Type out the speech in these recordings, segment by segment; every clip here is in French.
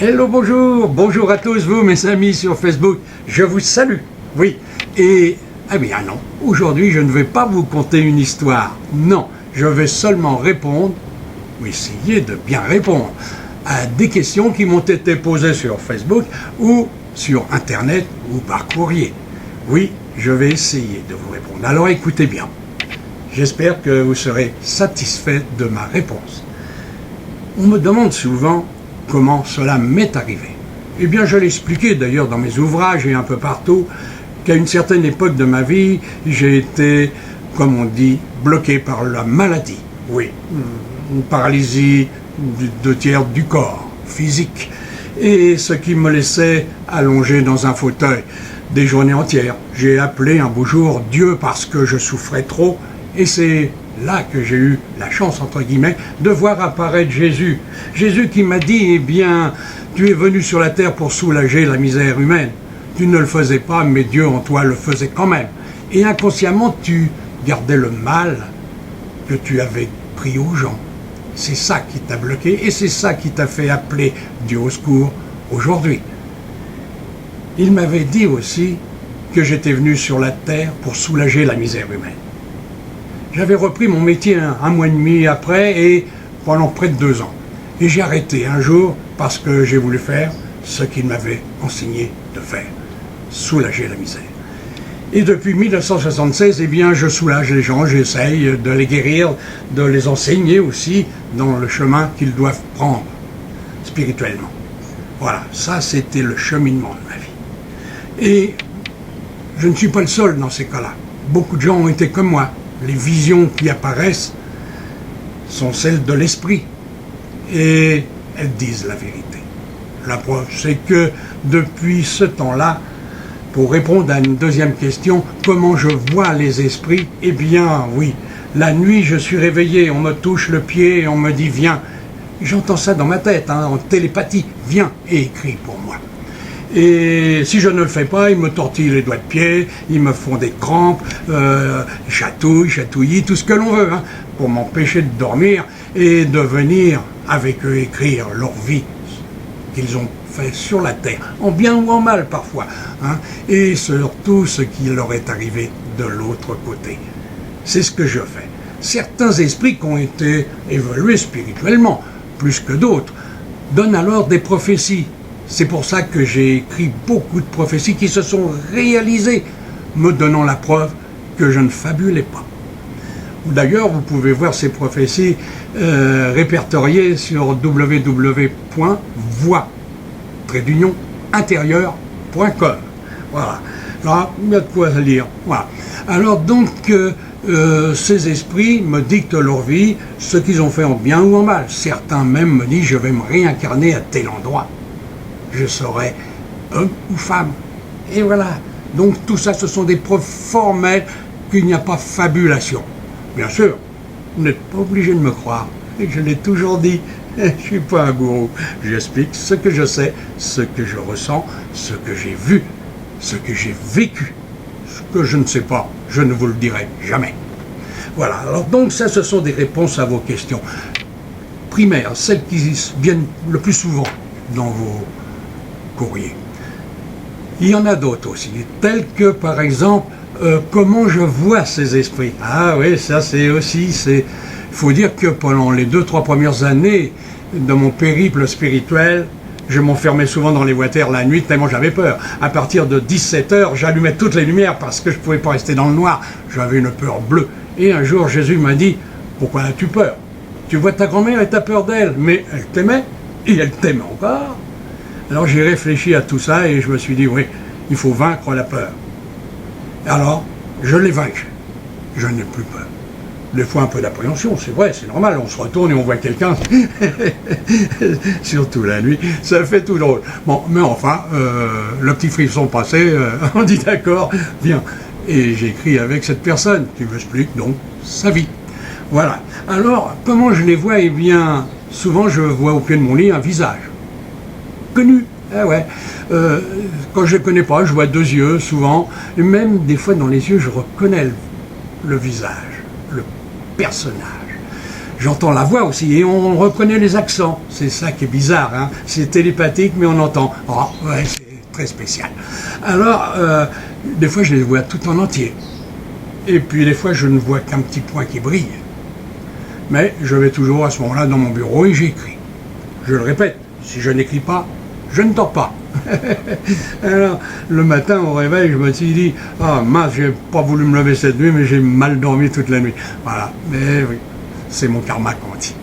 Hello, bonjour à tous vous mes amis sur Facebook, je vous salue, oui, et, eh bien non, aujourd'hui je ne vais pas vous conter une histoire, non, je vais seulement répondre, ou essayer de bien répondre, à des questions qui m'ont été posées sur Facebook, ou sur Internet, ou par courrier. Oui, je vais essayer de vous répondre, alors écoutez bien, j'espère que vous serez satisfait de ma réponse. On me demande souvent comment cela m'est arrivé. Eh bien, je l'ai expliqué d'ailleurs dans mes ouvrages et un peu partout, qu'à une certaine époque de ma vie, j'ai été, comme on dit, bloqué par la maladie. Oui, une paralysie de 2/3 du corps, physique, et ce qui me laissait allongé dans un fauteuil des journées entières. J'ai appelé un beau jour Dieu parce que je souffrais trop, et c'est là que j'ai eu la chance, entre guillemets, de voir apparaître Jésus. Jésus qui m'a dit, eh bien, tu es venu sur la terre pour soulager la misère humaine. Tu ne le faisais pas, mais Dieu en toi le faisait quand même. Et inconsciemment, tu gardais le mal que tu avais pris aux gens. C'est ça qui t'a bloqué et c'est ça qui t'a fait appeler Dieu au secours aujourd'hui. Il m'avait dit aussi que j'étais venu sur la terre pour soulager la misère humaine. J'avais repris mon métier un mois et demi après et pendant près de 2 ans. Et j'ai arrêté un jour parce que j'ai voulu faire ce qu'il m'avait enseigné de faire, soulager la misère. Et depuis 1976, eh bien, je soulage les gens, j'essaye de les guérir, de les enseigner aussi dans le chemin qu'ils doivent prendre spirituellement. Voilà, ça c'était le cheminement de ma vie. Et je ne suis pas le seul dans ces cas-là. Beaucoup de gens ont été comme moi. Les visions qui apparaissent sont celles de l'esprit et elles disent la vérité. La preuve, c'est que depuis ce temps-là, pour répondre à une deuxième question, comment je vois les esprits? Eh bien, oui, la nuit, je suis réveillé, on me touche le pied et on me dit « viens ». J'entends ça dans ma tête, en télépathie, « viens » et écris pour moi. Et si je ne le fais pas, ils me tortillent les doigts de pied, ils me font des crampes, chatouillis, tout ce que l'on veut, pour m'empêcher de dormir et de venir avec eux écrire leur vie qu'ils ont fait sur la terre, en bien ou en mal parfois, et surtout ce qui leur est arrivé de l'autre côté. C'est ce que je fais. Certains esprits qui ont été évolués spirituellement, plus que d'autres, donnent alors des prophéties. C'est pour ça que j'ai écrit beaucoup de prophéties qui se sont réalisées, me donnant la preuve que je ne fabulais pas. D'ailleurs, vous pouvez voir ces prophéties répertoriées sur www.voix-intérieure.com. Voilà. Là, il y a de quoi lire. Voilà. Alors donc, ces esprits me dictent leur vie, ce qu'ils ont fait en bien ou en mal. Certains même me disent, je vais me réincarner à tel endroit. Je serai homme ou femme. Et voilà. Donc tout ça, ce sont des preuves formelles qu'il n'y a pas fabulation. Bien sûr, vous n'êtes pas obligé de me croire. Et je l'ai toujours dit, je ne suis pas un gourou. J'explique ce que je sais, ce que je ressens, ce que j'ai vu, ce que j'ai vécu. Ce que je ne sais pas, je ne vous le dirai jamais. Voilà. Alors donc ça, ce sont des réponses à vos questions primaires, celles qui viennent le plus souvent dans vos courrier. Il y en a d'autres aussi, tels que par exemple comment je vois ces esprits. Ah oui, ça c'est aussi, il faut dire que pendant les 2-3 premières années de mon périple spirituel, je m'enfermais souvent dans les voitures la nuit tellement j'avais peur. À partir de 17h, j'allumais toutes les lumières parce que je ne pouvais pas rester dans le noir, j'avais une peur bleue. Et un jour Jésus m'a dit, pourquoi as-tu peur? Tu vois ta grand-mère et tu as peur d'elle, mais elle t'aimait et elle t'aime encore. Alors j'ai réfléchi à tout ça et je me suis dit, oui, il faut vaincre la peur. Alors, je l'ai vaincu. Je n'ai plus peur. Des fois un peu d'appréhension, c'est vrai, c'est normal, on se retourne et on voit quelqu'un, surtout la nuit, ça fait tout drôle. Bon, mais enfin, le petit frisson passé, on dit d'accord, viens. Et j'écris avec cette personne qui m'explique donc sa vie. Voilà. Alors, comment je les vois? Eh bien, souvent je vois au pied de mon lit un visage. Connu, ah ouais. Quand je ne connais pas, je vois 2 yeux souvent, et même des fois dans les yeux, je reconnais le visage, le personnage. j'entends la voix aussi, et on reconnaît les accents. C'est ça qui est bizarre, hein. C'est télépathique, mais on entend. Oh, ouais, c'est très spécial. Alors, des fois, je les vois tout en entier. Et puis, des fois, je ne vois qu'un petit point qui brille. Mais je vais toujours à ce moment-là dans mon bureau et j'écris. Je le répète, si je n'écris pas, je ne dors pas. Alors, le matin au réveil, je me suis dit, ah mince, j'ai pas voulu me lever cette nuit, mais j'ai mal dormi toute la nuit. Voilà, mais oui, c'est mon karma, comme on dit,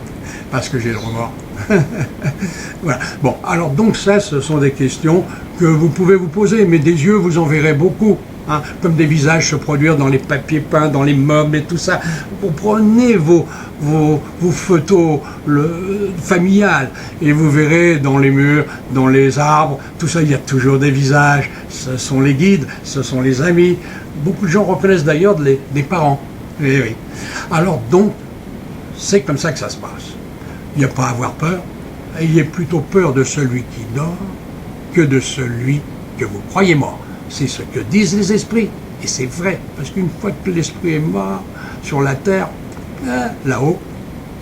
parce que j'ai le remords. Voilà. Bon, alors donc ça, ce sont des questions que vous pouvez vous poser, mais des yeux, vous en verrez beaucoup. Hein, comme des visages se produire dans les papiers peints, dans les meubles et tout ça. Vous prenez vos photos familiales et vous verrez dans les murs, dans les arbres, tout ça, il y a toujours des visages. Ce sont les guides, ce sont les amis. Beaucoup de gens reconnaissent d'ailleurs des parents. Et oui. Alors donc, c'est comme ça que ça se passe. Il n'y a pas à avoir peur. Ayez plutôt peur de celui qui dort que de celui que vous croyez mort. C'est ce que disent les esprits. Et c'est vrai, parce qu'une fois que l'esprit est mort sur la terre, là-haut,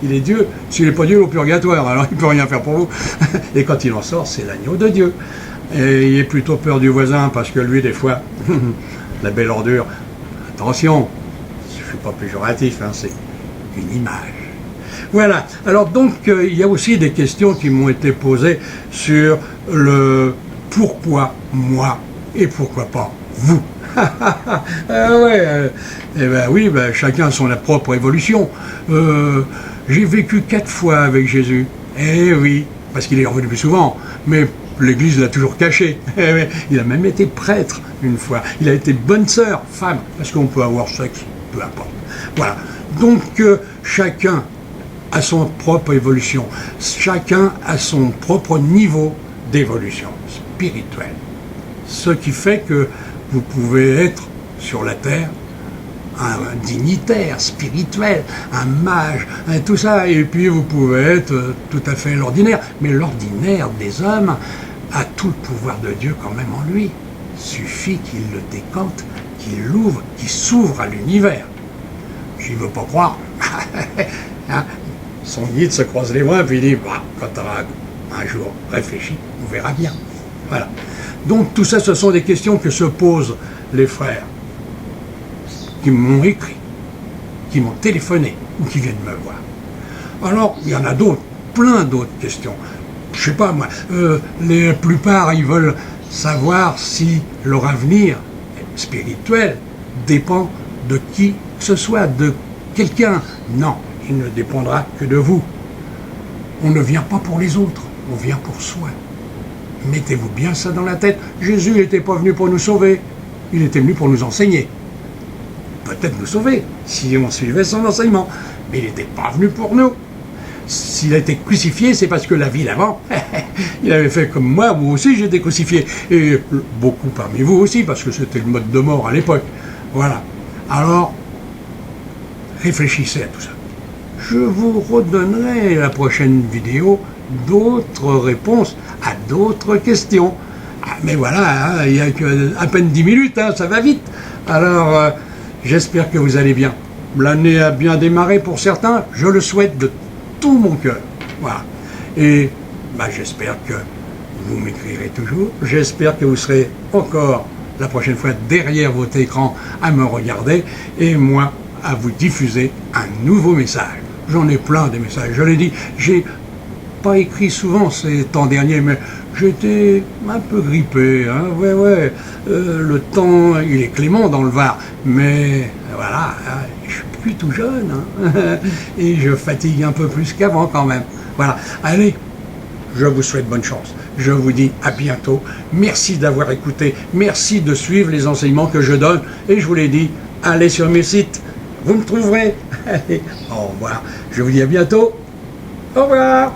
il est Dieu. S'il n'est pas Dieu, il est au purgatoire, alors il ne peut rien faire pour vous. Et quand il en sort, c'est l'agneau de Dieu. Et ayez plutôt peur du voisin, parce que lui, des fois, la belle ordure, attention, je ne suis pas péjoratif, hein, c'est une image. Voilà, alors donc, il y a aussi des questions qui m'ont été posées sur le pourquoi moi et pourquoi pas vous. Ouais, eh ben oui, ben, chacun a son propre évolution. J'ai vécu 4 fois avec Jésus. Eh oui, parce qu'il est revenu plus souvent, mais l'Église l'a toujours caché. Il a même été prêtre une fois. Il a été bonne sœur, femme, parce qu'on peut avoir sexe, peu importe. Voilà, donc chacun a son propre évolution. Chacun a son propre niveau d'évolution spirituelle. Ce qui fait que vous pouvez être sur la terre un dignitaire spirituel, un mage, tout ça, et puis vous pouvez être tout à fait l'ordinaire. Mais l'ordinaire des hommes a tout le pouvoir de Dieu quand même en lui. Il suffit qu'il le décante, qu'il l'ouvre, qu'il s'ouvre à l'univers. J'y veux pas croire. Hein? Son guide se croise les bras et puis il dit, bah, quand tu auras un jour réfléchi, on verra bien. Voilà. Donc tout ça, ce sont des questions que se posent les frères qui m'ont écrit, qui m'ont téléphoné ou qui viennent me voir. Alors, il y en a d'autres, plein d'autres questions. Je sais pas moi, la plupart, ils veulent savoir si leur avenir spirituel dépend de qui que ce soit, de quelqu'un. Non, il ne dépendra que de vous. On ne vient pas pour les autres, on vient pour soi. Mettez-vous bien ça dans la tête. Jésus n'était pas venu pour nous sauver, il était venu pour nous enseigner. Peut-être nous sauver, si on suivait son enseignement. Mais il n'était pas venu pour nous. S'il a été crucifié, c'est parce que la vie d'avant, il avait fait comme moi aussi j'ai été crucifié. Et beaucoup parmi vous aussi, parce que c'était le mode de mort à l'époque. Voilà. Alors, réfléchissez à tout ça. Je vous redonnerai la prochaine vidéo d'autres réponses à d'autres questions. Ah, mais voilà, hein, il n'y a à peine 10 minutes, hein, ça va vite. Alors, j'espère que vous allez bien. L'année a bien démarré pour certains, je le souhaite de tout mon cœur. Voilà. Et j'espère que vous m'écrirez toujours. J'espère que vous serez encore la prochaine fois derrière votre écran à me regarder et moi à vous diffuser un nouveau message. J'en ai plein des messages. Je l'ai dit, j'ai pas écrit souvent ces temps derniers, mais j'étais un peu grippé. Hein. Ouais. Le temps, il est clément dans le Var, mais voilà, je suis plus tout jeune. Hein. Et je fatigue un peu plus qu'avant quand même. Voilà. Allez, je vous souhaite bonne chance. Je vous dis à bientôt. Merci d'avoir écouté. Merci de suivre les enseignements que je donne. Et je vous l'ai dit, allez sur mes sites. Vous me trouverez. Allez, au revoir. Je vous dis à bientôt. Au revoir.